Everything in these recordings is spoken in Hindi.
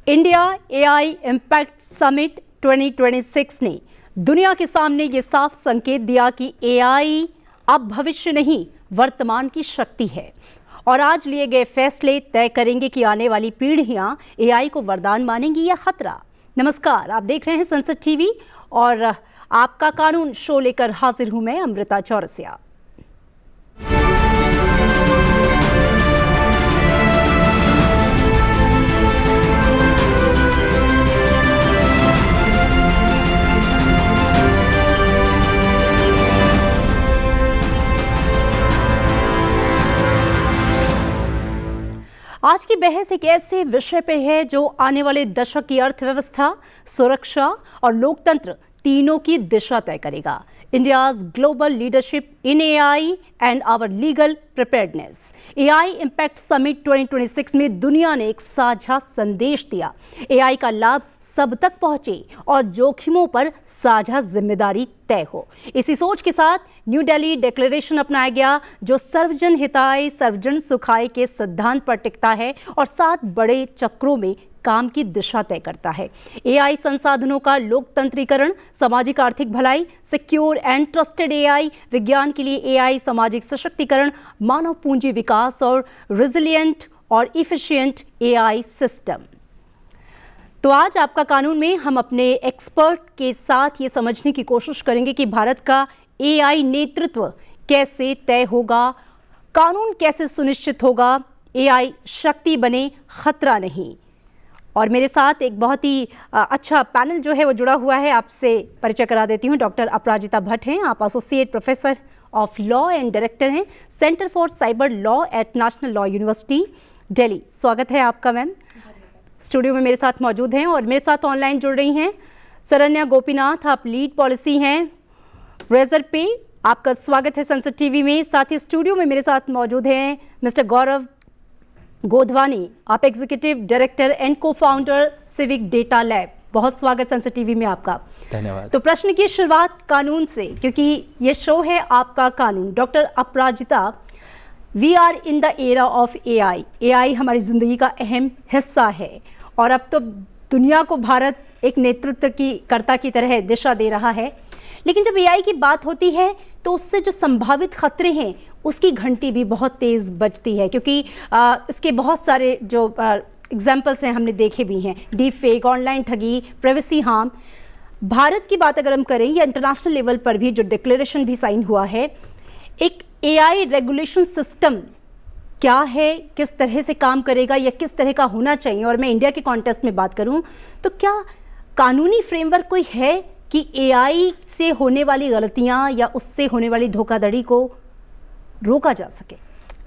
इंडिया एआई इम्पैक्ट समिट 2026 ने दुनिया के सामने ये साफ संकेत दिया कि एआई अब भविष्य नहीं, वर्तमान की शक्ति है। और आज लिए गए फैसले तय करेंगे कि आने वाली पीढ़ियां एआई को वरदान मानेंगी या खतरा। नमस्कार, आप देख रहे हैं संसद टीवी और आपका कानून शो लेकर हाजिर हूं मैं, अमृता चौरसिया। आज की बहस एक ऐसे विषय पे है जो आने वाले दशक की अर्थव्यवस्था, सुरक्षा और लोकतंत्र तीनों की दिशा तय करेगा। India's global leadership in AI and our legal preparedness. AI impact summit 2026 में दुनिया ने एक साझा संदेश दिया। एआई का लाभ सब तक पहुंचे और जोखिमों पर साझा जिम्मेदारी तय हो। इसी सोच के साथ न्यू दिल्ली डिक्लेरेशन अपनाया गया, जो सर्वजन हिताय सर्वजन सुखाय के सिद्धांत पर टिकता है और 7 बड़े चक्रों में काम की दिशा तय करता है। एआई संसाधनों का लोकतंत्रीकरण, सामाजिक आर्थिक भलाई, सिक्योर एंड ट्रस्टेड एआई, विज्ञान के लिए एआई, सामाजिक सशक्तिकरण, मानव पूंजी विकास और रेजिलिएंट और इफिशिएंट एआई सिस्टम। तो आज आपका कानून में हम अपने एक्सपर्ट के साथ ये समझने की कोशिश करेंगे कि भारत का एआई नेतृत्व कैसे तय होगा, कानून कैसे सुनिश्चित होगा, एआई शक्ति बने, खतरा नहीं। और मेरे साथ एक बहुत ही अच्छा पैनल जो है वो जुड़ा हुआ है। आपसे परिचय करा देती हूँ। डॉक्टर अपराजिता भट्ट हैं, आप associate professor of law and director हैं centre for cyber law at national law university Delhi. स्वागत है आपका मैम। स्टूडियो में मेरे साथ मौजूद हैं और मेरे साथ ऑनलाइन जुड़ रही हैं सरन्या गोपीनाथ, आप लीड पॉलिसी हैं रेजर पे। आपका स्वागत है संसद टीवी में। साथ ही स्टूडियो में मेरे साथ मौजूद हैं मिस्टर गौरव गोधवानी, आप एग्जीक्यूटिव डायरेक्टर एंड को फाउंडर सिविक डेटा लैब। बहुत स्वागत संसद टीवी में आपका। धन्यवाद। तो प्रश्न की शुरुआत कानून से, क्योंकि ये शो है आपका कानून। Doctor Aparajita, we are in the era of AI. AI हमारी जिंदगी का अहम हिस्सा है और अब तो दुनिया को भारत एक नेतृत्व की कर्ता की तरह दिशा दे रहा है। लेकिन जब एआई की बात होती है तो उससे जो संभावित खतरे हैं उसकी घंटी भी बहुत तेज़ बजती है, क्योंकि इसके बहुत सारे जो एग्जाम्पल्स हैं हमने देखे भी हैं। डीप फेक, ऑनलाइन ठगी, प्राइवेसी हार्म। भारत की बात अगर हम करें या इंटरनेशनल लेवल पर भी जो डिक्लेरेशन भी साइन हुआ है, एक एआई रेगुलेशन सिस्टम क्या है, किस तरह से काम करेगा या किस तरह का होना चाहिए। और मैं इंडिया के कॉन्टेक्स्ट में बात करूं तो क्या कानूनी फ्रेमवर्क कोई है कि एआई से होने वाली गलतियां या उससे होने वाली धोखाधड़ी को रोका जा सके?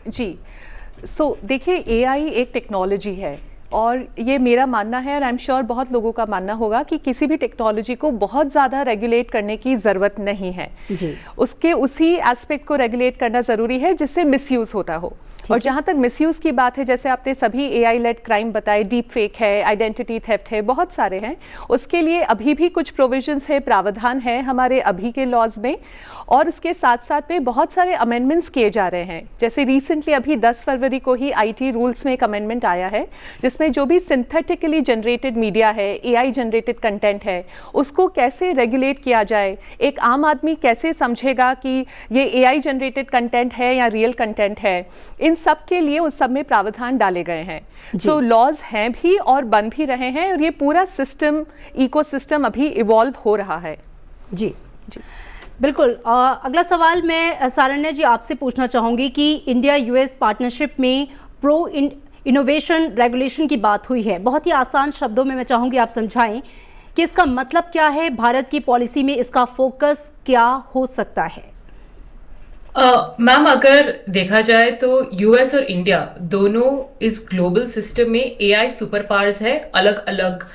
जी, देखिए, एआई एक टेक्नोलॉजी है और ये मेरा मानना है और आई एम श्योर बहुत लोगों का मानना होगा कि किसी भी टेक्नोलॉजी को बहुत ज़्यादा रेगुलेट करने की ज़रूरत नहीं है जी। उसके उसी एस्पेक्ट को रेगुलेट करना ज़रूरी है जिससे मिसयूज़ होता हो। और जहाँ तक मिसयूज़ की बात है, जैसे आपने सभी एआई लेड क्राइम बताए, डीप फेक है, आइडेंटिटी थेफ्ट है, बहुत सारे हैं। उसके लिए अभी भी कुछ प्रोविजंस है, प्रावधान है हमारे अभी के लॉज में। और उसके साथ साथ में बहुत सारे अमेंडमेंट्स किए जा रहे हैं। जैसे रिसेंटली अभी 10 फरवरी को ही आईटी रूल्स में एक अमेंडमेंट आया है जिसमें जो भी सिंथेटिकली जनरेटेड मीडिया है, एआई जनरेटेड कंटेंट है, उसको कैसे रेगुलेट किया जाए। एक आम आदमी कैसे समझेगा कि ये एआई जनरेटेड कंटेंट है या रियल कंटेंट है। इन सब के लिए उस सब में प्रावधान डाले गए हैं। सो लॉज हैं भी और बन भी रहे हैं और ये पूरा सिस्टम, इकोसिस्टम अभी इवॉल्व हो रहा है। जी जी, बिल्कुल। अगला सवाल मैं सारण्या जी आपसे पूछना चाहूँगी कि इंडिया यूएस पार्टनरशिप में प्रो इनोवेशन रेगुलेशन की बात हुई है। बहुत ही आसान शब्दों में मैं चाहूँगी आप समझाएं कि इसका मतलब क्या है, भारत की पॉलिसी में इसका फोकस क्या हो सकता है? मैम, अगर देखा जाए तो यूएस और इंडिया दोनों इस ग्लोबल सिस्टम में एआई सुपर पावर्स है, अलग अलग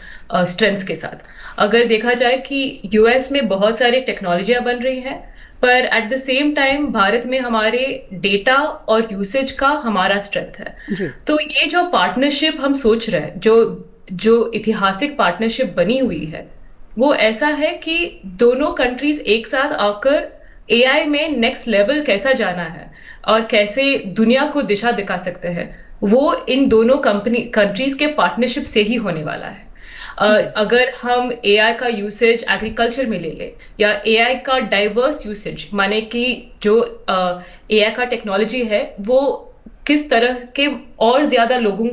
स्ट्रेंथ्स के साथ। अगर देखा जाए कि यूएस में बहुत सारी टेक्नोलॉजियां बन रही हैं, पर at the same time Bharat में हमारे डेटा और यूसेज का हमारा स्ट्रेंथ है। तो ये जो पार्टनरशिप हम सोच रहे हैं, जो ऐतिहासिक पार्टनरशिप बनी हुई है, वो ऐसा है कि दोनों कंट्रीज एक साथ आकर एआई में नेक्स्ट लेवल कैसा जाना है और कैसे दुनिया को दिशा दिखा सकते हैं। वो इन दोनों कंट्रीज के पार्टनरशिप से ही होने वाला है। अगर हम एआई का यूसेज एग्रीकल्चर में ले लें, या एआई का डाइवर्स यूसेज, माने कि जो एआई का टेक्नोलॉजी है वो किस तरह के और ज्यादा लोगों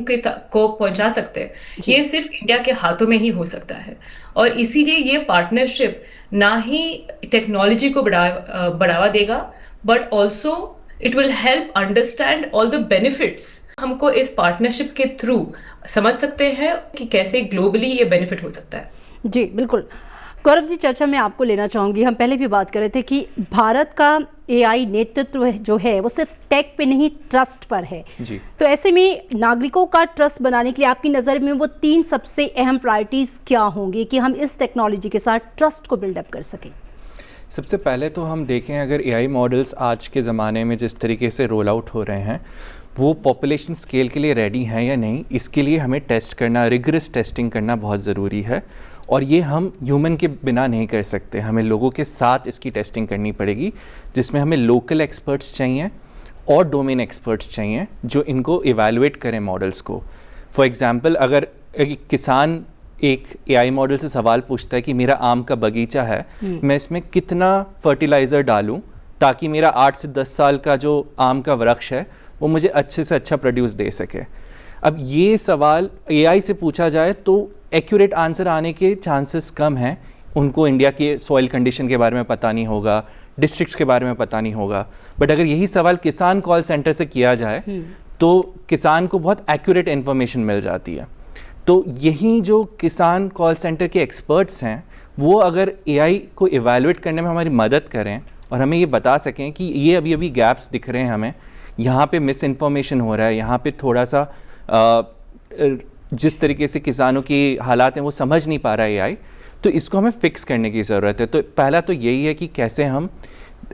को पहुंचा सकते हैं, ये सिर्फ इंडिया के हाथों में ही हो सकता है। और इसीलिए ये पार्टनरशिप ना ही टेक्नोलॉजी को बढ़ावा देगा, but also it will help understand all the benefits. हमको इस पार्टनरशिप के थ्रू समझ सकते हैं कि कैसे ग्लोबली ये बेनिफिट हो सकता है। जी बिल्कुल। गौरव जी, चर्चा में आपको लेना चाहूँगी। हम पहले भी बात कर रहे थे कि भारत का एआई नेतृत्व जो है वो सिर्फ टेक पे नहीं, ट्रस्ट पर है जी। तो ऐसे में नागरिकों का ट्रस्ट बनाने के लिए आपकी नज़र में वो 3 सबसे अहम प्रायोरिटीज़ क्या होंगी कि हम इस टेक्नोलॉजी के साथ ट्रस्ट को बिल्डअप कर सकें? सबसे पहले तो हम देखें, अगर एआई मॉडल्स आज के ज़माने में जिस तरीके से रोल आउट हो रहे हैं वो पॉपुलेशन स्केल के लिए रेडी हैं या नहीं, इसके लिए हमें टेस्ट करना, रिगरस टेस्टिंग करना बहुत ज़रूरी है। और ये हम ह्यूमन के बिना नहीं कर सकते, हमें लोगों के साथ इसकी टेस्टिंग करनी पड़ेगी, जिसमें हमें लोकल एक्सपर्ट्स चाहिए और डोमेन एक्सपर्ट्स चाहिए जो इनको इवैल्यूएट करें मॉडल्स को। फॉर एग्ज़ाम्पल, अगर एक किसान एक एआई मॉडल से सवाल पूछता है कि मेरा आम का बगीचा है, मैं इसमें कितना फर्टिलाइज़र डालूं ताकि मेरा 8 से 10 साल का जो आम का वृक्ष है वो मुझे अच्छे से अच्छा प्रोड्यूस दे सके। अब ये सवाल एआई से पूछा जाए तो एक्यूरेट आंसर आने के चांसेस कम हैं। उनको इंडिया के सॉइल कंडीशन के बारे में पता नहीं होगा, डिस्ट्रिक्ट्स के बारे में पता नहीं होगा। बट अगर यही सवाल किसान कॉल सेंटर से किया जाए तो किसान को बहुत एक्यूरेट इन्फॉर्मेशन मिल जाती है। तो यही जो किसान कॉल सेंटर के एक्सपर्ट्स हैं वो अगर एआई को इवैल्यूएट करने में हमारी मदद करें और हमें ये बता सकें कि ये अभी अभी गैप्स दिख रहे हैं, हमें यहाँ पे मिस इन्फॉर्मेशन हो रहा है, यहाँ पे थोड़ा सा जिस तरीके से किसानों की हालात हैं वो समझ नहीं पा रहा है एआई, तो इसको हमें फिक्स करने की ज़रूरत है। तो पहला तो यही है कि कैसे हम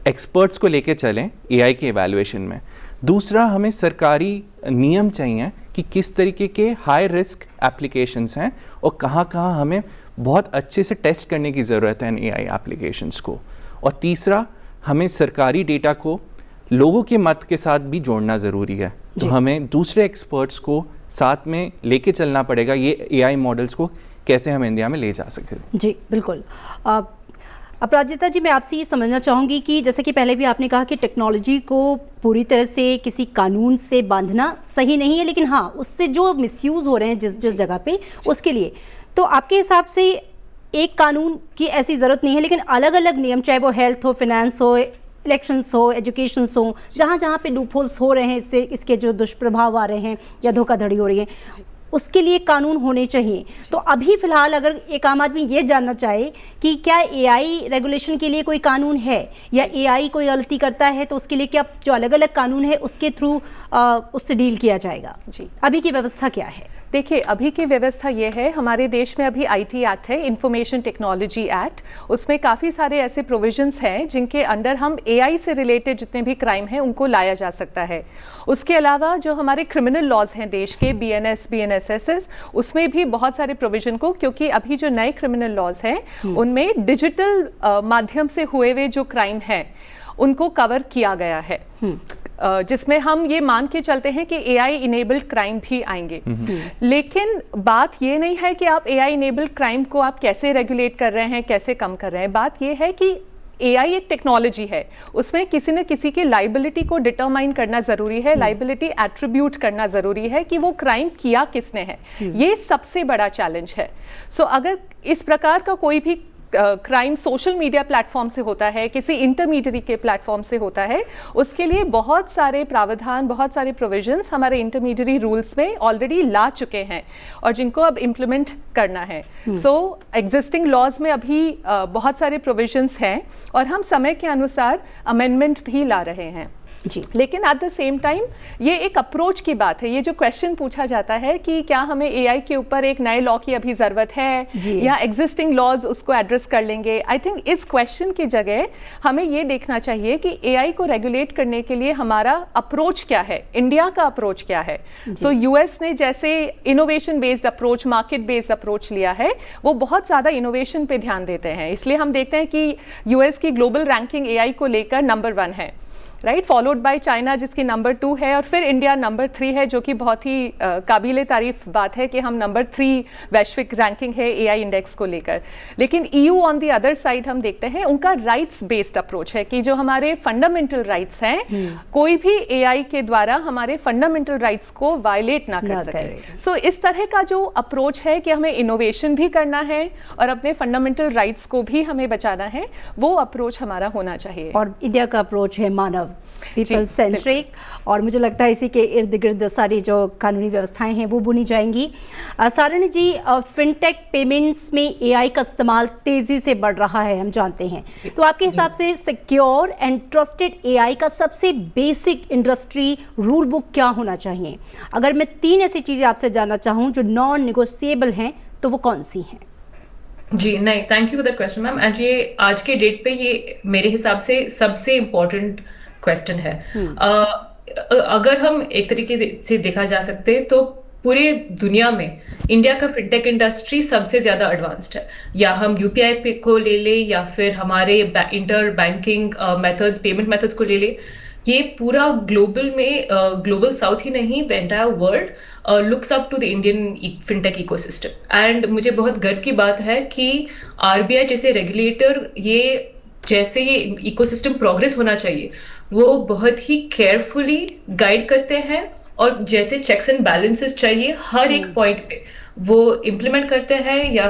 एक्सपर्ट्स को लेके चलें एआई के इवैल्यूएशन में। दूसरा, हमें सरकारी नियम चाहिए कि किस तरीके के हाई रिस्क एप्लीकेशंस हैं और कहाँ कहाँ हमें बहुत अच्छे से टेस्ट करने की ज़रूरत है इन एआई एप्लीकेशंस को। और तीसरा, हमें सरकारी डेटा को लोगों के मत के साथ भी जोड़ना ज़रूरी है। तो हमें दूसरे एक्सपर्ट्स को साथ में लेके चलना पड़ेगा, ये एआई मॉडल्स को कैसे हम इंडिया में ले जा सकें। जी बिल्कुल। अपराजिता जी, मैं आपसे ये समझना चाहूँगी कि जैसे कि पहले भी आपने कहा कि टेक्नोलॉजी को पूरी तरह से किसी कानून से बांधना सही नहीं है, लेकिन हाँ उससे जो मिसयूज़ हो रहे हैं जिस जगह पे, उसके लिए तो आपके हिसाब से एक कानून की ऐसी ज़रूरत नहीं है, लेकिन अलग अलग नियम, चाहे वो हेल्थ हो, फाइनेंस हो, इलेक्शंस हो, एजुकेशंस हो, जहाँ जहाँ पे लूपहोल्स हो रहे हैं, इससे इसके जो दुष्प्रभाव आ रहे हैं या धोखाधड़ी हो रही है, उसके लिए कानून होने चाहिए। तो अभी फ़िलहाल अगर एक आम आदमी ये जानना चाहे कि क्या एआई रेगुलेशन के लिए कोई कानून है, या एआई कोई गलती करता है तो उसके लिए क्या जो अलग अलग कानून है उसके थ्रू उससे डील किया जाएगा? जी, अभी की व्यवस्था क्या है? देखिए, अभी की व्यवस्था ये है, हमारे देश में अभी आईटी एक्ट है, इंफॉर्मेशन टेक्नोलॉजी एक्ट। उसमें काफ़ी सारे ऐसे प्रोविजंस हैं जिनके अंडर हम एआई से रिलेटेड जितने भी क्राइम हैं उनको लाया जा सकता है। उसके अलावा जो हमारे क्रिमिनल लॉज हैं देश के, बीएनएस, बीएनएसएस, उसमें भी बहुत सारे प्रोविजन को, क्योंकि अभी जो नए क्रिमिनल लॉज हैं उनमें डिजिटल माध्यम से हुए हुए जो क्राइम हैं उनको कवर किया गया है, जिसमें हम ये मान के चलते हैं कि एआई इनेबल्ड क्राइम भी आएंगे। लेकिन बात ये नहीं है कि आप एआई इनेबल्ड क्राइम को आप कैसे रेगुलेट कर रहे हैं, कैसे कम कर रहे हैं। बात ये है कि एआई एक टेक्नोलॉजी है, उसमें किसी न किसी की लाइबिलिटी को डिटरमाइन करना ज़रूरी है, लाइबिलिटी एट्रीब्यूट करना ज़रूरी है कि वो क्राइम किया किसने है। ये सबसे बड़ा चैलेंज है। सो अगर इस प्रकार का कोई भी क्राइम सोशल मीडिया प्लेटफॉर्म से होता है, किसी इंटरमीडियरी के प्लेटफॉर्म से होता है, उसके लिए बहुत सारे प्रावधान, बहुत सारे प्रोविजंस हमारे इंटरमीडियरी रूल्स में ऑलरेडी ला चुके हैं और जिनको अब इम्प्लीमेंट करना है। सो एग्जिस्टिंग लॉज में अभी बहुत सारे प्रोविजंस हैं और हम समय के अनुसार अमेंडमेंट भी ला रहे हैं जी। लेकिन एट द सेम टाइम ये एक अप्रोच की बात है। ये जो क्वेश्चन पूछा जाता है कि क्या हमें एआई के ऊपर एक नए लॉ की अभी ज़रूरत है या एग्जिस्टिंग लॉज उसको एड्रेस कर लेंगे, आई थिंक इस क्वेश्चन की जगह हमें ये देखना चाहिए कि एआई को रेगुलेट करने के लिए हमारा अप्रोच क्या है, इंडिया का अप्रोच क्या है। सो यूएस ने जैसे innovation based approach, market based approach लिया है, वो बहुत ज़्यादा इनोवेशन पे ध्यान देते हैं। इसलिए हम देखते हैं कि यूएस की ग्लोबल रैंकिंग एआई को लेकर नंबर 1 है। राइट, फॉलोड बाय चाइना जिसकी नंबर 2 है, और फिर इंडिया नंबर 3 है, जो कि बहुत ही काबिले तारीफ बात है कि हम नंबर 3 वैश्विक रैंकिंग है एआई इंडेक्स को लेकर। लेकिन EU on the other side हम देखते हैं उनका राइट्स बेस्ड अप्रोच है कि जो हमारे फंडामेंटल राइट्स हैं कोई भी एआई के द्वारा हमारे फंडामेंटल राइट्स को वायलेट ना कर सके। सो इस तरह का जो अप्रोच है कि हमें इनोवेशन भी करना है और अपने फंडामेंटल राइट्स को भी हमें बचाना है, वो अप्रोच हमारा होना चाहिए। और इंडिया का अप्रोच है मानव, पीपल सेंट्रिक, और मुझे लगता है इसी के इर्द गिर्द सारी जो कानूनी व्यवस्थाएं हैं वो बुनी जाएंगी। सारिणी जी, फिनटेक पेमेंट्स में एआई का इस्तेमाल तेजी से बढ़ रहा है, हम जानते हैं, तो आपके हिसाब से सिक्योर एंड ट्रस्टेड एआई का सबसे बेसिक इंडस्ट्री रूल बुक क्या होना चाहिए? अगर मैं 3 ऐसी चीजें आपसे जानना चाहूँ जो नॉन नेगोशिएबल हैं, तो वो कौन सी हैं? जी नहीं, thank you for the question ma'am. And ये आज के डेट पे ये मेरे हिसाब से सबसे इम्पोर्टेंट क्वेश्चन है। अगर हम एक तरीके से देखा जा सकते तो पूरे दुनिया में इंडिया का फिनटेक इंडस्ट्री सबसे ज्यादा एडवांस्ड है। या हम यूपीआई पे को ले ले या फिर हमारे inter banking methods, payment methods को ले ले, ये पूरा ग्लोबल में ग्लोबल साउथ ही नहीं, the entire world looks up to the Indian fintech ecosystem. And मुझे बहुत गर्व की बात है कि आरबीआई जैसे रेगुलेटर ये जैसे ये इकोसिस्टम प्रोग्रेस होना चाहिए वो बहुत ही केयरफुली गाइड करते हैं, और जैसे चेक्स एंड बैलेंसेस चाहिए हर एक पॉइंट पे वो इम्प्लीमेंट करते हैं, या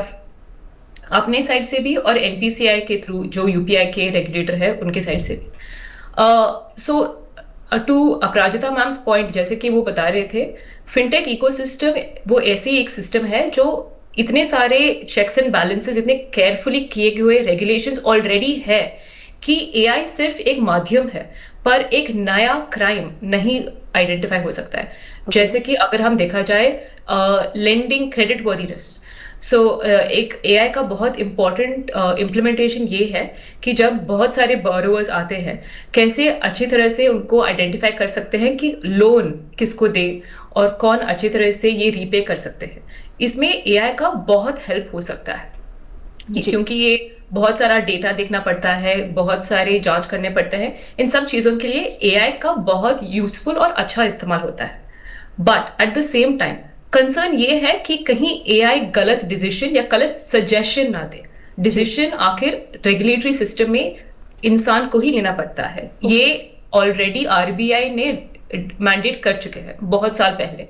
अपने साइड से भी और एनपीसीआई के थ्रू जो यूपीआई के रेगुलेटर है उनके साइड से भी। सो टू अपराजिता मैम्स पॉइंट, जैसे कि वो बता रहे थे, फिनटेक इकोसिस्टम वो ऐसी एक सिस्टम है जो इतने सारे चेक्स एंड बैलेंसेस, इतने केयरफुली किए हुए रेगुलेशंस ऑलरेडी है कि एआई सिर्फ एक माध्यम है, पर एक नया क्राइम नहीं आइडेंटिफाई हो सकता है। जैसे कि अगर हम देखा जाए लेंडिंग क्रेडिट वर्दीनेस, सो एक एआई का बहुत इंपॉर्टेंट इम्प्लीमेंटेशन ये है कि जब बहुत सारे बोरोवर्स आते हैं, कैसे अच्छी तरह से उनको आइडेंटिफाई कर सकते हैं कि लोन किसको दे और कौन अच्छी तरह से ये रीपे कर सकते हैं। इसमें एआई का बहुत हेल्प हो सकता है, क्योंकि ये बहुत सारा डेटा देखना पड़ता है, बहुत सारे जांच करने पड़ते हैं। इन सब चीज़ों के लिए एआई का बहुत यूजफुल और अच्छा इस्तेमाल होता है। But at the same time concern ये है कि कहीं एआई गलत डिसीजन या गलत सजेशन ना दे। डिसीजन आखिर रेगुलेटरी सिस्टम में इंसान को ही लेना पड़ता है। ये ऑलरेडी आरबीआई ने मैंडेट कर चुके हैं बहुत साल पहले।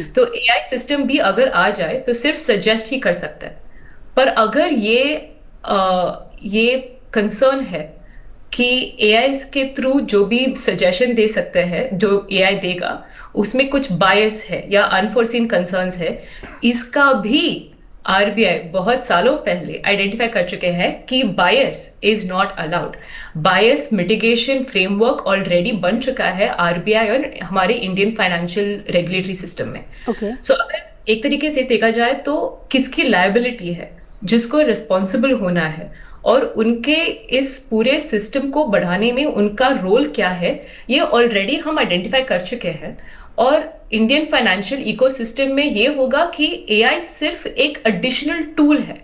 तो एआई सिस्टम भी अगर आ जाए तो सिर्फ सजेस्ट ही कर सकता है। पर अगर ये कंसर्न है कि एआई के थ्रू जो भी सजेशन दे सकते हैं, जो एआई देगा उसमें कुछ बायस है या अनफोर्सीन कंसर्न्स है, इसका भी आरबीआई बहुत सालों पहले आइडेंटिफाई कर चुके हैं कि बायस is not allowed. Bias mitigation framework already बन चुका है आरबीआई और हमारे इंडियन फाइनेंशियल रेगुलेटरी सिस्टम में। सो अगर एक तरीके से देखा जाए तो किसकी लायबिलिटी है, जिसको रिस्पॉन्सिबल होना है, और उनके इस पूरे सिस्टम को बढ़ाने में उनका रोल क्या है, ये ऑलरेडी हम आइडेंटिफाई कर चुके हैं। और इंडियन फाइनेंशियल इकोसिस्टम में ये होगा कि एआई सिर्फ एक एडिशनल टूल है,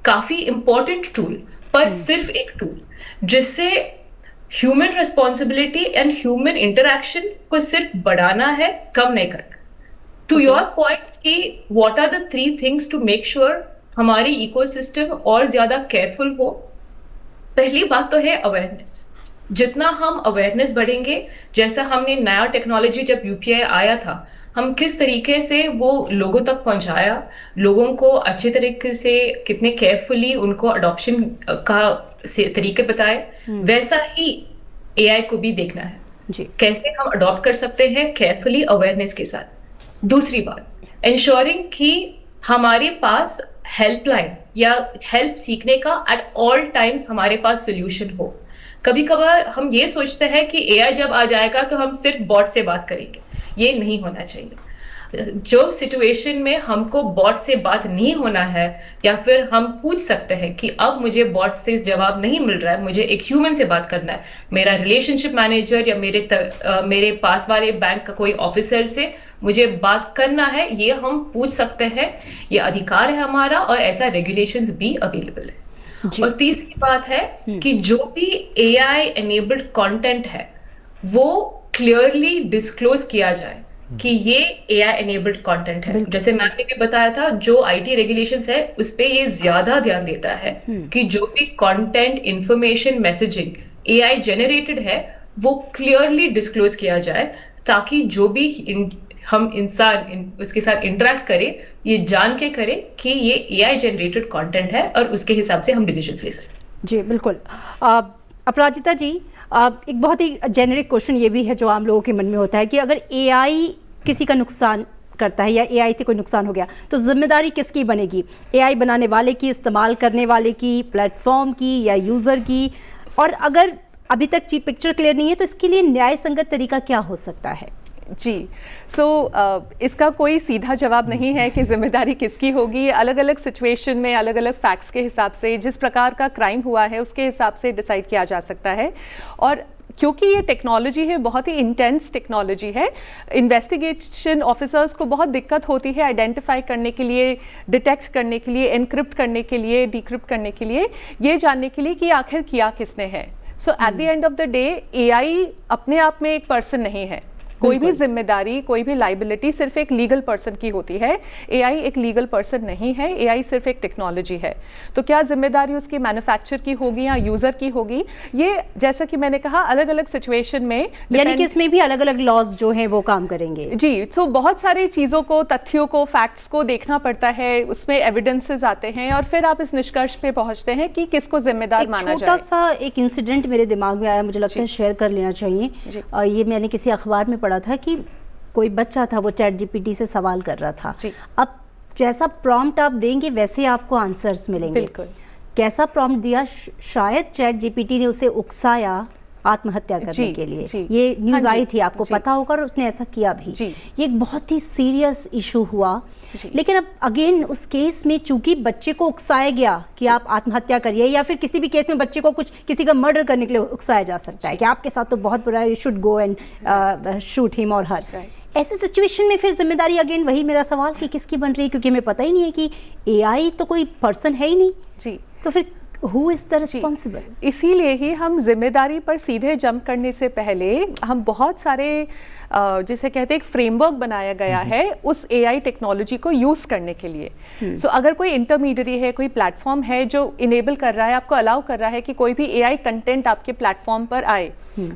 काफी इंपॉर्टेंट टूल, पर सिर्फ एक टूल, जिससे human responsibility and human interaction को सिर्फ बढ़ाना है, कम नहीं करना। टू योर पॉइंट कि what are the 3 things to make sure हमारी इकोसिस्टम और ज्यादा केयरफुल हो। पहली बात तो है अवेयरनेस। जितना हम अवेयरनेस बढ़ेंगे, जैसा हमने नया टेक्नोलॉजी जब यूपीआई आया था, हम किस तरीके से वो लोगों तक पहुंचाया, लोगों को अच्छे तरीके से कितने केयरफुली उनको अडॉप्शन का तरीके बताए, वैसा ही एआई को भी देखना है जी। कैसे हम अडॉप्ट कर सकते हैं केयरफुली अवेयरनेस के साथ। दूसरी बात, इंश्योरिंग कि हमारे पास हेल्पलाइन या हेल्प सीखने का एट ऑल टाइम्स हमारे पास सोल्यूशन हो। कभी कभार हम ये सोचते हैं कि एआई जब आ जाएगा तो हम सिर्फ बॉट से बात करेंगे, ये नहीं होना चाहिए। जो सिचुएशन में हमको बॉट से बात नहीं होना है, या फिर हम पूछ सकते हैं कि अब मुझे बॉट से जवाब नहीं मिल रहा है, मुझे एक ह्यूमन से बात करना है, मेरा रिलेशनशिप मैनेजर या मेरे पास वाले बैंक का कोई ऑफिसर से मुझे बात करना है, ये हम पूछ सकते हैं, ये अधिकार है हमारा, और ऐसा रेगुलेशंस भी अवेलेबल है। और तीसरी बात है कि जो भी एआई एनेबल्ड कंटेंट है वो क्लियरली डिस्क्लोज किया जाए कि ये AI एनेबल्ड कंटेंट है। जैसे मैम ने भी बताया था, जो IT रेगुलेशंस है उस पे ये ज्यादा ध्यान देता है कि जो भी content, information, messaging AI generated है वो क्लियरली डिस्क्लोज किया जाए, ताकि जो भी हम इंसान उसके साथ इंटरेक्ट करें ये जान के करें कि ये AI जनरेटेड कंटेंट है और उसके हिसाब से हम डिसीजंस ले सकते हैं। जी बिल्कुल। अपराजिता जी, एक बहुत ही जेनरिक क्वेश्चन ये भी है जो आम लोगों के मन में होता है कि अगर AI किसी का नुकसान करता है या AI से कोई नुकसान हो गया तो जिम्मेदारी किसकी बनेगी? AI बनाने वाले की, इस्तेमाल करने वाले की, प्लेटफॉर्म की या यूज़र की? और अगर अभी तक पिक्चर क्लियर नहीं है तो इसके लिए न्याय संगत तरीका क्या हो सकता है? जी, इसका कोई सीधा जवाब नहीं है कि जिम्मेदारी किसकी होगी। अलग अलग सिचुएशन में अलग अलग फैक्ट्स के हिसाब से, जिस प्रकार का क्राइम हुआ है उसके हिसाब से डिसाइड किया जा सकता है। और क्योंकि ये टेक्नोलॉजी है, बहुत ही इंटेंस टेक्नोलॉजी है, इन्वेस्टिगेशन ऑफिसर्स को बहुत दिक्कत होती है आइडेंटिफाई करने के लिए, डिटेक्ट करने के लिए, एनक्रिप्ट करने के लिए, डिक्रिप्ट करने के लिए, ये जानने के लिए कि आखिर किया किसने है। So at the end of the day AI अपने आप में एक पर्सन नहीं है। कोई भी जिम्मेदारी, कोई भी लाइबिलिटी सिर्फ एक लीगल पर्सन की होती है। AI एक लीगल पर्सन नहीं है, AI सिर्फ एक टेक्नोलॉजी है। तो क्या जिम्मेदारी उसकी मैन्युफैक्चर की होगी या यूजर की होगी, ये जैसा कि मैंने कहा अलग अलग सिचुएशन में, यानी कि इसमें भी अलग अलग लॉज जो हैं वो काम करेंगे। जी, तो बहुत सारी चीज़ों को, तथ्यों को, फैक्ट्स को देखना पड़ता है, उसमें एविडेंसेस आते हैं और फिर आप इस निष्कर्ष पे पहुंचते हैं कि किसको जिम्मेदार माना जाए। छोटा सा एक इंसिडेंट मेरे दिमाग में आया, मुझे लगता है शेयर कर लेना चाहिए। ये मैंने किसी अखबार में पढ़ा था कि कोई बच्चा था, वो ChatGPT से सवाल कर रहा था। अब जैसा प्रॉम्प्ट आप देंगे वैसे आपको आंसर्स मिलेंगे। बिल्कुल। कैसा प्रॉम्प्ट दिया, शायद ChatGPT ने उसे उकसाया आत्महत्या करने के लिए। ये न्यूज़ आई थी, आपको पता होगा, और उसने ऐसा किया भी। ये एक बहुत ही सीरियस इशू हुआ। लेकिन अब अगेन उस केस में चूंकि बच्चे को उकसाया गया कि आप आत्महत्या करिए, या फिर किसी भी केस में बच्चे को कुछ किसी का मर्डर करने के लिए उकसाया जा सकता है कि आपके साथ तो बहुत बुरा है, you should go and shoot him और हर। ऐसी सिचुएशन में फिर जिम्मेदारी अगेन वही मेरा सवाल कि किसकी बन रही है, क्योंकि हमें पता ही नहीं है कि AI तो कोई पर्सन है ही नहीं। जी, तो फिर Who is the responsible? इसीलिए ही हम जिम्मेदारी पर सीधे जंप करने से पहले हम बहुत सारे जैसे कहते हैं एक फ्रेमवर्क बनाया गया है उस AI टेक्नोलॉजी को यूज़ करने के लिए। सो अगर कोई इंटरमीडियरी है, कोई प्लेटफॉर्म है जो इनेबल कर रहा है, आपको अलाउ कर रहा है कि कोई भी AI कंटेंट आपके प्लेटफॉर्म पर आए,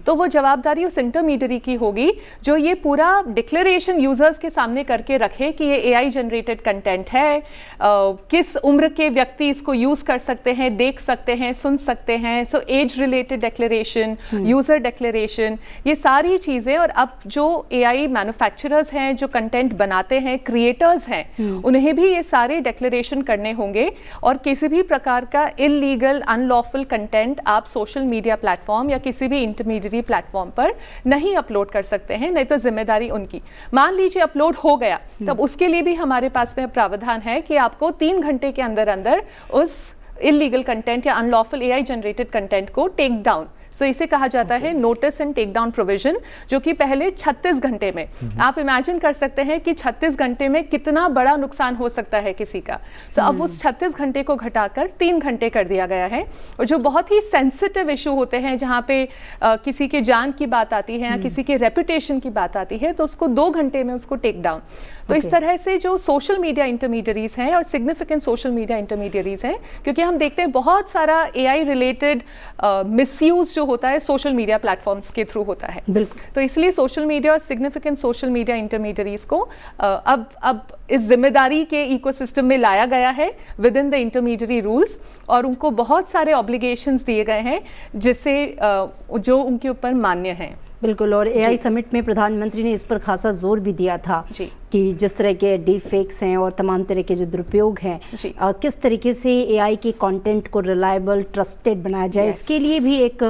तो वो जवाबदारी उस इंटरमीडियरी की होगी जो ये पूरा डिक्लेरेशन यूजर्स के सामने करके रखे कि ये AI जनरेटेड कंटेंट है, किस उम्र के व्यक्ति इसको यूज़ कर सकते हैं, देख सकते हैं, सुन सकते हैं। So age related declaration, user declaration, ये सारी चीज़ें। और अब जो AI मैन्युफैक्चरर्स हैं, जो कंटेंट बनाते हैं, क्रिएटर्स हैं, उन्हें भी ये सारे डिक्लेरेशन करने होंगे। और किसी भी प्रकार का इलीगल, अनलॉफुल कंटेंट आप सोशल मीडिया प्लेटफॉर्म या किसी भी इंटरमीडियरी प्लेटफॉर्म पर नहीं अपलोड कर सकते हैं, नहीं तो जिम्मेदारी उनकी। मान लीजिए अपलोड हो गया, तब उसके लिए भी हमारे पास में प्रावधान है कि आपको 3 घंटे के अंदर अंदर उस इलीगल कंटेंट या अनलॉफुल AI जनरेटेड कंटेंट को टेक डाउन। सो इसे कहा जाता है notice and take down provision, जो कि पहले 36 घंटे में, आप इमेजिन कर सकते हैं कि 36 घंटे में कितना बड़ा नुकसान हो सकता है किसी का। सो अब उस 36 घंटे को घटाकर 3 घंटे कर दिया गया है। और जो बहुत ही सेंसिटिव इशू होते हैं, जहाँ पे किसी के जान की बात आती है या किसी के रेपुटेशन की बात आती है, तो उसको 2 घंटे में उसको टेक डाउन। तो इस तरह से जो सोशल मीडिया इंटरमीडियरीज हैं और सिग्निफिकेंट सोशल मीडिया इंटरमीडियरीज हैं, क्योंकि हम देखते हैं बहुत सारा AI रिलेटेड मिसयूज जो होता है सोशल मीडिया प्लेटफॉर्म्स के थ्रू होता है। बिल्कुल। तो इसलिए सोशल मीडिया और सिग्निफिकेंट सोशल मीडिया इंटरमीडियरीज को अब इस जिम्मेदारी के इकोसिस्टम में लाया गया है with in the intermediary rules, और उनको बहुत सारे ऑब्लिगेशंस दिए गए हैं जिससे जो उनके ऊपर मान्य हैं। बिल्कुल। और AI समिट में प्रधानमंत्री ने इस पर खासा जोर भी दिया था कि जिस तरह के डीप फेक्स हैं और तमाम तरह के जो दुरुपयोग हैं, किस तरीके से AI के कंटेंट को रिलायबल, ट्रस्टेड बनाया जाए, इसके लिए भी एक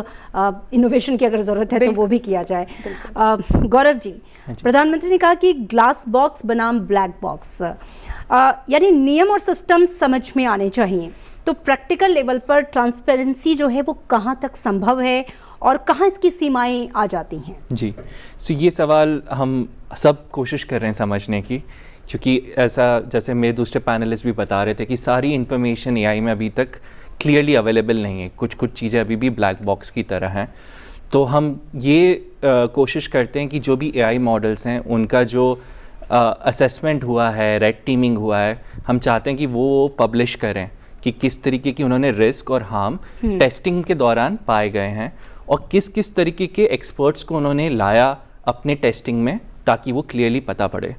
इनोवेशन की अगर ज़रूरत है तो वो भी किया जाए। गौरव जी, प्रधानमंत्री ने कहा कि ग्लास बॉक्स बनाम ब्लैक बॉक्स, यानी नियम और सिस्टम समझ में आने चाहिए। तो प्रैक्टिकल लेवल पर ट्रांसपेरेंसी जो है वो कहाँ तक संभव है और कहाँ इसकी सीमाएं आ जाती हैं? जी, सो ये सवाल हम सब कोशिश कर रहे हैं समझने की, क्योंकि ऐसा जैसे मेरे दूसरे पैनलिस्ट भी बता रहे थे कि सारी इन्फॉर्मेशन AI में अभी तक क्लियरली अवेलेबल नहीं है, कुछ चीज़ें अभी भी ब्लैक बॉक्स की तरह हैं। तो हम ये कोशिश करते हैं कि जो भी एआई मॉडल्स हैं उनका जो असेसमेंट हुआ है, रेड टीमिंग हुआ है, हम चाहते हैं कि वो पब्लिश करें कि किस तरीके की उन्होंने रिस्क और हार्म टेस्टिंग के दौरान पाए गए हैं और किस किस तरीके के एक्सपर्ट्स को उन्होंने लाया अपने टेस्टिंग में, ताकि वो क्लियरली पता पड़े।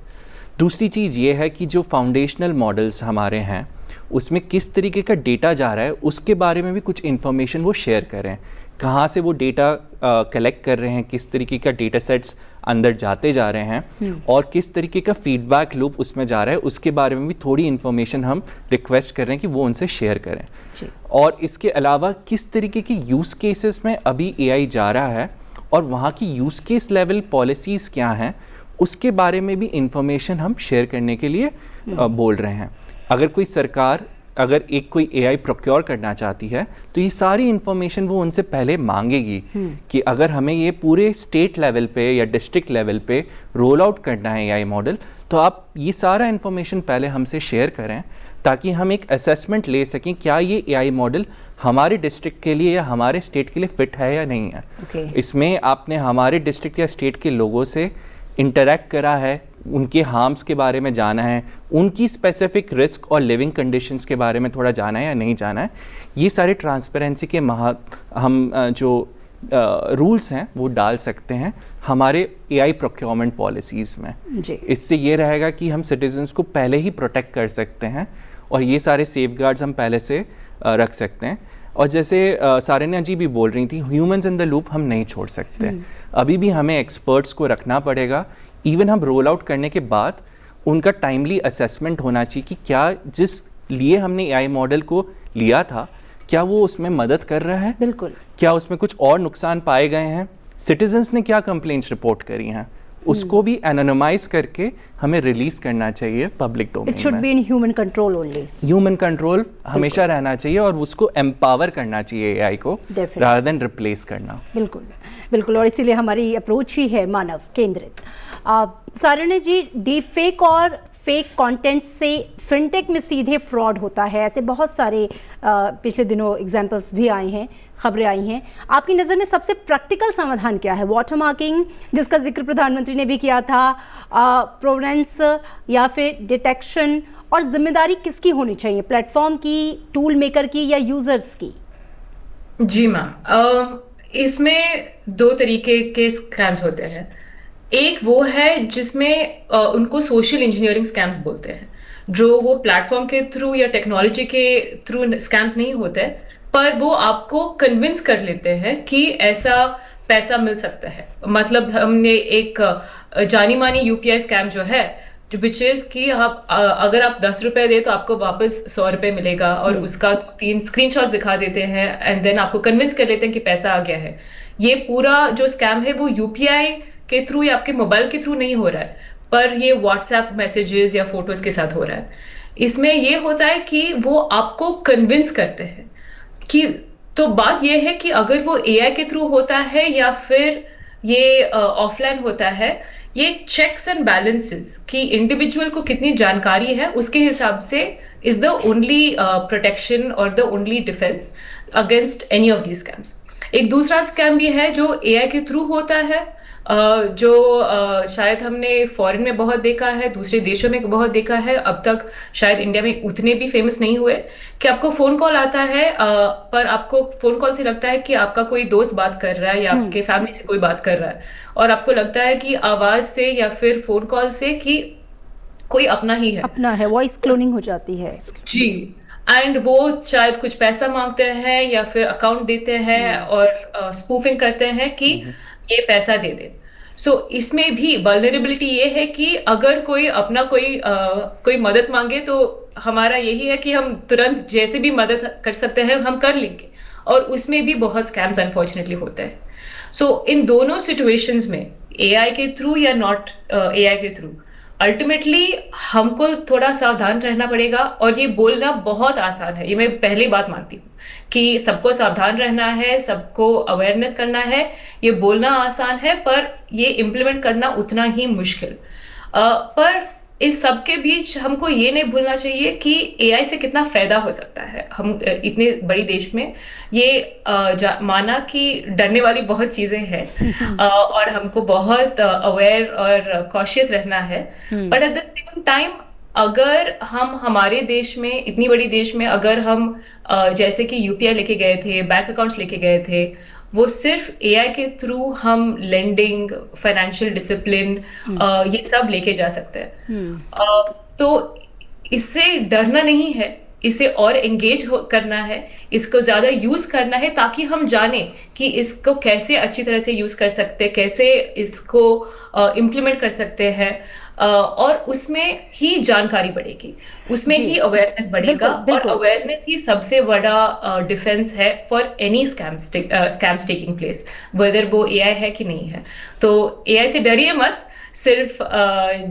दूसरी चीज़ ये है कि जो फाउंडेशनल मॉडल्स हमारे हैं उसमें किस तरीके का डेटा जा रहा है उसके बारे में भी कुछ इन्फॉर्मेशन वो शेयर करें, कहाँ से वो डेटा कलेक्ट कर रहे हैं, किस तरीके का डेटा सेट्स अंदर जाते जा रहे हैं और किस तरीके का फीडबैक लूप उसमें जा रहा है, उसके बारे में भी थोड़ी इन्फॉर्मेशन हम रिक्वेस्ट कर रहे हैं कि वो उनसे शेयर करें। और इसके अलावा किस तरीके के यूज़ केसेस में अभी एआई जा रहा है और वहाँ की यूज़ केस लेवल पॉलिसीज़ क्या हैं, उसके बारे में भी इंफॉर्मेशन हम शेयर करने के लिए बोल रहे हैं। अगर कोई सरकार अगर कोई एआई प्रोक्योर करना चाहती है तो ये सारी इन्फॉर्मेशन वो उनसे पहले मांगेगी कि अगर हमें ये पूरे स्टेट लेवल पे या डिस्ट्रिक्ट लेवल पे रोल आउट करना है एआई मॉडल, तो आप ये सारा इन्फॉर्मेशन पहले हमसे शेयर करें ताकि हम एक असेसमेंट ले सकें क्या ये एआई मॉडल हमारे डिस्ट्रिक्ट के लिए या हमारे स्टेट के लिए फिट है या नहीं है। इसमें आपने हमारे डिस्ट्रिक्ट या स्टेट के लोगों से इंटरेक्ट करा है, उनके हार्म्स के बारे में जाना है, उनकी स्पेसिफिक रिस्क और लिविंग कंडीशंस के बारे में थोड़ा जाना है या नहीं जाना है, ये सारे ट्रांसपेरेंसी के हम जो रूल्स हैं वो डाल सकते हैं हमारे एआई प्रोक्योरमेंट पॉलिसीज़ में। इससे ये रहेगा कि हम सिटीजन्स को पहले ही प्रोटेक्ट कर सकते हैं और ये सारे सेफगार्ड्स हम पहले से रख सकते हैं। और जैसे सारिन्या जी भी बोल रही थी, ह्यूमंस इन द लूप हम नहीं छोड़ सकते, अभी भी हमें एक्सपर्ट्स को रखना पड़ेगा। इवन हम रोल आउट करने के बाद उनका टाइमली असेसमेंट होना चाहिए कि क्या जिस लिए हमने एआई मॉडल को लिया था क्या वो उसमें मदद कर रहा है, बिल्कुल, क्या उसमें कुछ और नुकसान पाए गए हैं, सिटीजन्स ने क्या कंप्लेंट्स रिपोर्ट करी हैं, उसको भी एनोनिमाइज करके हमें रिलीज करना चाहिए पब्लिक डोमेन में। It should be in human control only. Human control हमेशा रहना चाहिए और उसको एम्पावर करना चाहिए एआई को रादर देन रिप्लेस करना। बिल्कुल बिल्कुल, और इसीलिए हमारी अप्रोच ही है मानव केंद्रित। सारिन्या जी, डीप फेक और फेक कंटेंट से फिनटेक में सीधे फ्रॉड होता है, ऐसे बहुत सारे पिछले दिनों एग्जांपल्स भी आए हैं, खबरें आई हैं। आपकी नज़र में सबसे प्रैक्टिकल समाधान क्या है? वाटरमार्किंग जिसका जिक्र प्रधानमंत्री ने भी किया था, प्रोवेनेंस या फिर डिटेक्शन, और जिम्मेदारी किसकी होनी चाहिए, प्लेटफॉर्म की, टूल मेकर की या यूजर्स की? जी मैम, इसमें दो तरीके के स्कैम्स होते हैं। एक वो है जिसमें उनको सोशल इंजीनियरिंग स्कैम्स बोलते हैं, जो वो प्लेटफॉर्म के थ्रू या टेक्नोलॉजी के थ्रू स्कैम्स नहीं होते, पर वो आपको कन्विंस कर लेते हैं कि ऐसा पैसा मिल सकता है। मतलब हमने एक जानी मानी यूपीआई स्कैम जो है, जो विच इज कि आप अगर आप 10 रुपए दे तो आपको वापस 100 रुपए मिलेगा, और उसका 3 स्क्रीनशॉट दिखा देते हैं एंड देन आपको कन्विंस कर लेते हैं कि पैसा आ गया है। ये पूरा जो स्कैम है वो यूपीआई के थ्रू या आपके मोबाइल के थ्रू नहीं हो रहा है, पर ये व्हाट्सएप मैसेजेस या फोटोज के साथ हो रहा है। इसमें ये होता है कि वो आपको कन्विंस करते हैं कि, तो बात ये है कि अगर वो एआई के थ्रू होता है या फिर ये ऑफलाइन होता है, ये चेक्स एंड बैलेंसेस कि इंडिविजुअल को कितनी जानकारी है उसके हिसाब से इज द ओनली प्रोटेक्शन और the only defence against any of these scams. एक दूसरा स्कैम भी है जो एआई के थ्रू होता है, जो शायद हमने फॉरेन में बहुत देखा है, दूसरे देशों में बहुत देखा है, अब तक शायद इंडिया में उतने भी फेमस नहीं हुए, कि आपको फोन कॉल आता है, पर आपको फोन कॉल से लगता है कि आपका कोई दोस्त बात कर रहा है या आपके फैमिली से कोई बात कर रहा है, और आपको लगता है कि आवाज से या फिर फोन कॉल से कि कोई अपना ही है, अपना है, वॉइस क्लोनिंग हो जाती है जी। एंड वो शायद कुछ पैसा मांगते हैं या फिर अकाउंट देते हैं और स्पूफिंग करते हैं कि ये पैसा दे दे। सो इसमें भी वल्नरेबिलिटी ये है कि अगर कोई अपना कोई मदद मांगे तो हमारा यही है कि हम तुरंत जैसे भी मदद कर सकते हैं हम कर लेंगे, और उसमें भी बहुत स्कैम्स अनफॉर्चुनेटली होते हैं। सो इन दोनों सिचुएशंस में एआई के थ्रू या नॉट एआई के थ्रू, अल्टीमेटली हमको थोड़ा सावधान रहना पड़ेगा। और ये बोलना बहुत आसान है, ये मैं पहली बात मानती हूँ कि सबको सावधान रहना है, सबको अवेयरनेस करना है, ये बोलना आसान है, पर ये इम्प्लीमेंट करना उतना ही मुश्किल। पर इस सब के बीच हमको ये नहीं भूलना चाहिए कि एआई से कितना फायदा हो सकता है। हम इतने बड़ी देश में ये माना कि डरने वाली बहुत चीजें हैं और हमको बहुत अवेयर और कॉशियस रहना है, but at the same time अगर हम हमारे देश में, इतनी बड़ी देश में, अगर हम जैसे कि यूपीआई लेके गए थे, बैंक अकाउंट्स लेके गए थे, वो सिर्फ एआई के थ्रू हम लेंडिंग, फाइनेंशियल डिसिप्लिन ये सब लेके जा सकते हैं। तो इससे डरना नहीं है, इसे और एंगेज करना है, इसको ज्यादा यूज करना है, ताकि हम जाने कि इसको कैसे अच्छी तरह से यूज कर सकते हैं, कैसे इसको इम्प्लीमेंट कर सकते हैं, और उसमें ही जानकारी बढ़ेगी, उसमें ही अवेयरनेस बढ़ेगा। और अवेयरनेस ही सबसे बड़ा डिफेंस है for any scams taking place, whether वो एआई है कि नहीं है। तो एआई से डरिए मत, सिर्फ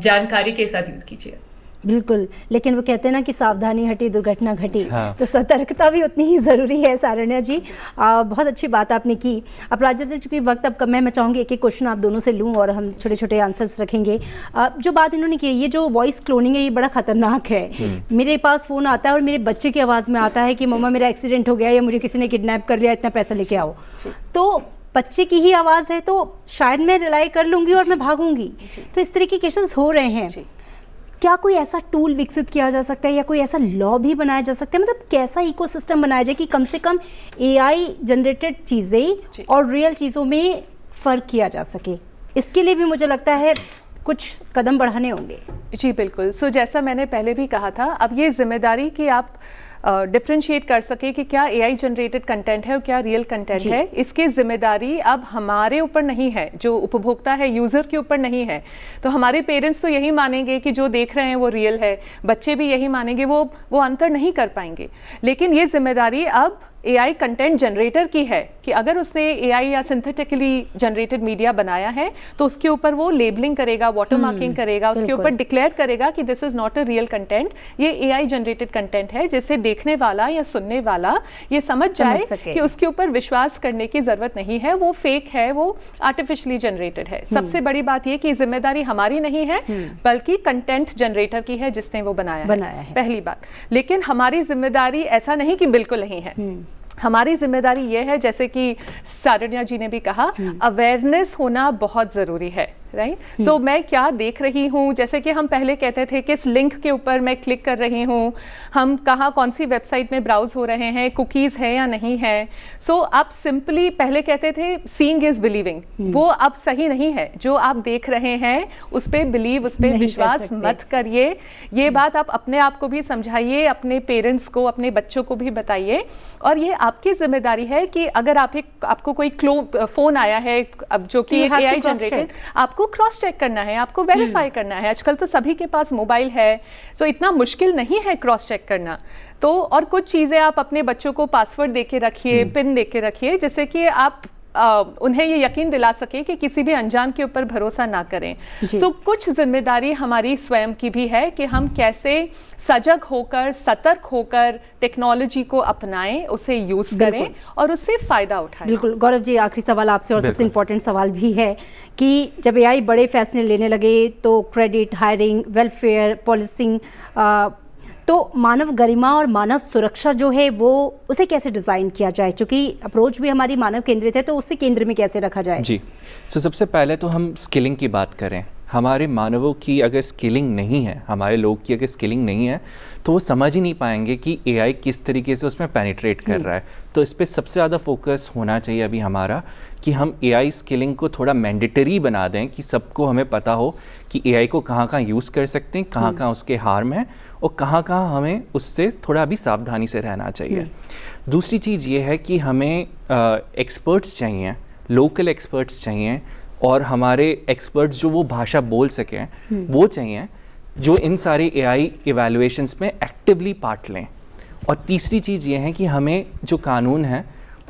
जानकारी के साथ यूज कीजिए। बिल्कुल, लेकिन वो कहते हैं ना कि सावधानी हटी दुर्घटना घटी। हाँ। तो सतर्कता भी उतनी ही ज़रूरी है। सारण्या जी, बहुत अच्छी बात आपने की। अब राजद, चूँकि वक्त अब कम है, मैं चाहूँगी एक एक क्वेश्चन आप दोनों से लूँ और हम छोटे छोटे आंसर्स रखेंगे। जो बात इन्होंने की, ये जो वॉइस क्लोनिंग है, ये बड़ा ख़तरनाक है। मेरे पास फ़ोन आता है और मेरे बच्चे की आवाज़ में आता है कि मम्मा मेरा एक्सीडेंट हो गया, या मुझे किसी ने किडनैप कर लिया, इतना पैसा लेके आओ। तो बच्चे की ही आवाज़ है, तो शायद मैं रिलाई कर लूँगी और मैं भागूंगी। तो इस तरह के केसेस हो रहे हैं। क्या कोई ऐसा टूल विकसित किया जा सकता है, या कोई ऐसा लॉ भी बनाया जा सकता है, मतलब कैसा इकोसिस्टम बनाया जाए कि कम से कम एआई जनरेटेड चीज़ें और रियल चीज़ों में फ़र्क किया जा सके? इसके लिए भी मुझे लगता है कुछ कदम बढ़ाने होंगे। जी बिल्कुल। सो जैसा मैंने पहले भी कहा था, अब ये जिम्मेदारी कि आप डिफ्रेंशिएट कर सके कि क्या एआई जनरेटेड कंटेंट है और क्या रियल कंटेंट है, इसकी जिम्मेदारी अब हमारे ऊपर नहीं है, जो उपभोक्ता है, यूज़र के ऊपर नहीं है। तो हमारे पेरेंट्स तो यही मानेंगे कि जो देख रहे हैं वो रियल है, बच्चे भी यही मानेंगे, वो अंतर नहीं कर पाएंगे। लेकिन ये जिम्मेदारी अब एआई कंटेंट जनरेटर की है कि अगर उसने एआई या सिंथेटिकली जनरेटेड मीडिया बनाया है तो उसके ऊपर वो लेबलिंग करेगा, वाटर मार्किंग करेगा, उसके ऊपर डिक्लेयर करेगा कि this is not a real content, ये एआई जनरेटेड कंटेंट है, जिससे देखने वाला या सुनने वाला ये समझ जाए कि उसके ऊपर विश्वास करने की जरूरत नहीं है, वो फेक है, वो आर्टिफिशियली जनरेटेड है। सबसे बड़ी बात ये कि जिम्मेदारी हमारी नहीं है, बल्कि कंटेंट जनरेटर की है जिसने वो बनाया है। पहली बात। लेकिन हमारी जिम्मेदारी ऐसा नहीं कि बिल्कुल नहीं है। हमारी जिम्मेदारी ये है, जैसे कि सारण्या जी ने भी कहा, अवेयरनेस होना बहुत ज़रूरी है, राइट। सो मैं क्या देख रही हूँ, जैसे कि हम पहले कहते थे किस लिंक के ऊपर मैं क्लिक कर रही हूँ, हम कहाँ कौन सी वेबसाइट में ब्राउज हो रहे हैं, कुकीज़ है या नहीं है। सो आप सिंपली पहले कहते थे सीइंग इज बिलीविंग, वो अब सही नहीं है। जो आप देख रहे हैं उस पर बिलीव, उस पर विश्वास मत करिए। ये बात आप अपने आप को भी समझाइए, अपने पेरेंट्स को, अपने बच्चों को भी बताइए। और ये आपकी जिम्मेदारी है कि अगर आपको कोई फ़ोन आया है अब जो कि एक एआई जनरेटेड, आपको क्रॉस चेक करना है, आपको वेरीफाई करना है। आजकल तो सभी के पास मोबाइल है, तो इतना मुश्किल नहीं है क्रॉस चेक करना। तो और कुछ चीज़ें आप अपने बच्चों को पासवर्ड देके रखिए, पिन देके रखिए, जिससे कि आप उन्हें ये यकीन दिला सके कि किसी भी अनजान के ऊपर भरोसा ना करें। सो कुछ जिम्मेदारी हमारी स्वयं की भी है कि हम कैसे सजग होकर, सतर्क होकर टेक्नोलॉजी को अपनाएं, उसे यूज करें और उससे फायदा उठाएं। बिल्कुल। गौरव जी, आखिरी सवाल आपसे, और सबसे इम्पोर्टेंट सवाल भी है कि जब एआई बड़े फैसले लेने लगे तो क्रेडिट, हायरिंग, वेलफेयर, पॉलिसिंग, तो मानव गरिमा और मानव सुरक्षा जो है वो उसे कैसे डिज़ाइन किया जाए? क्योंकि अप्रोच भी हमारी मानव केंद्रित है, तो उससे केंद्र में कैसे रखा जाए? जी, सबसे पहले तो हम स्किलिंग की बात करें। हमारे मानवों की अगर स्किलिंग नहीं है, हमारे लोग की अगर स्किलिंग नहीं है, तो वो समझ ही नहीं पाएंगे कि एआई किस तरीके से उसमें पेनिट्रेट कर रहा है। तो इस पर सबसे ज़्यादा फोकस होना चाहिए अभी हमारा, कि हम एआई स्किलिंग को थोड़ा मैंडेटरी बना दें, कि सबको हमें पता हो कि एआई को कहाँ कहाँ यूज़ कर सकते हैं, कहाँ कहाँ उसके हार्म है और कहाँ कहाँ हमें उससे थोड़ा भी सावधानी से रहना चाहिए। दूसरी चीज़ ये है कि हमें एक्सपर्ट्स चाहिए, लोकल एक्सपर्ट्स चाहिए, और हमारे एक्सपर्ट्स जो वो भाषा बोल सकें वो चाहिए, जो इन सारे एआई इवैल्यूएशंस में एक्टिवली पार्ट लें। और तीसरी चीज़ ये है कि हमें जो कानून है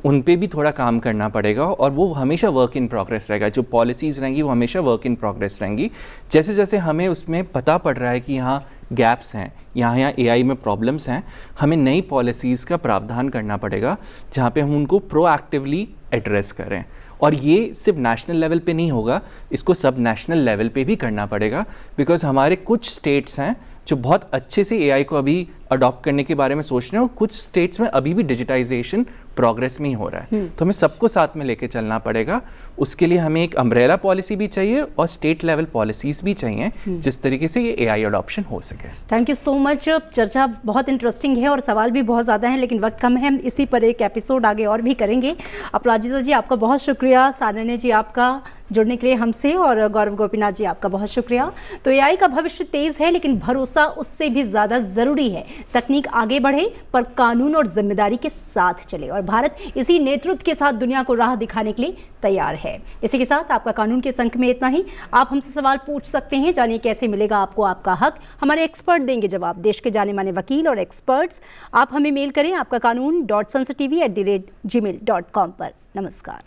उन पे भी थोड़ा काम करना पड़ेगा, और वो हमेशा वर्क इन प्रोग्रेस रहेगा। जो पॉलिसीज़ रहेंगी वो हमेशा वर्क इन प्रोग्रेस रहेंगी। जैसे जैसे हमें उसमें पता पड़ रहा है कि यहाँ गैप्स हैं, यहाँ एआई में प्रॉब्लम्स हैं, हमें नई पॉलिसीज़ का प्रावधान करना पड़ेगा जहाँ पे हम उनको प्रोएक्टिवली एड्रेस करें। और ये सिर्फ नेशनल लेवल पे नहीं होगा, इसको सब नेशनल लेवल पे भी करना पड़ेगा, बिकॉज हमारे कुछ स्टेट्स हैं जो बहुत अच्छे से एआई को अभी अडॉप्ट करने के बारे में सोच रहे हैं और कुछ स्टेट्स में अभी भी डिजिटाइजेशन प्रोग्रेस में ही हो रहा है। तो हमें सबको साथ में लेके चलना पड़ेगा। उसके लिए हमें एक अम्ब्रेला पॉलिसी भी चाहिए और स्टेट लेवल पॉलिसीज भी चाहिए जिस तरीके से ये एआई अडॉप्शन हो सके। Thank you so much. चर्चा बहुत इंटरेस्टिंग है और सवाल भी बहुत ज़्यादा हैं, लेकिन वक्त कम है, हम इसी पर एक एपिसोड आगे और भी करेंगे। अपराजिता जी आपका बहुत शुक्रिया, सारण्य जी आपका जुड़ने के लिए हमसे, और गौरव गोपीनाथ जी आपका बहुत शुक्रिया। तो एआई का भविष्य तेज है, लेकिन भरोसा उससे भी ज़्यादा ज़रूरी है। तकनीक आगे बढ़े पर कानून और जिम्मेदारी के साथ चले, और भारत इसी नेतृत्व के साथ दुनिया को राह दिखाने के लिए तैयार है। इसी के साथ आपका कानून के संख में इतना ही। आप हमसे सवाल पूछ सकते हैं, जानिए कैसे मिलेगा आपको आपका हक। हमारे एक्सपर्ट देंगे जवाब, देश के जाने माने वकील और एक्सपर्ट्स। आप हमें मेल करें आपका कानून.sansatv@gmail.com पर। नमस्कार।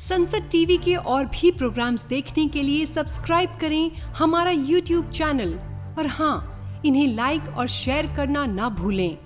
संसद टीवी के और भी प्रोग्राम्स देखने के लिए सब्सक्राइब करें हमारा YouTube चैनल, और हाँ, इन्हें लाइक और शेयर करना ना भूलें।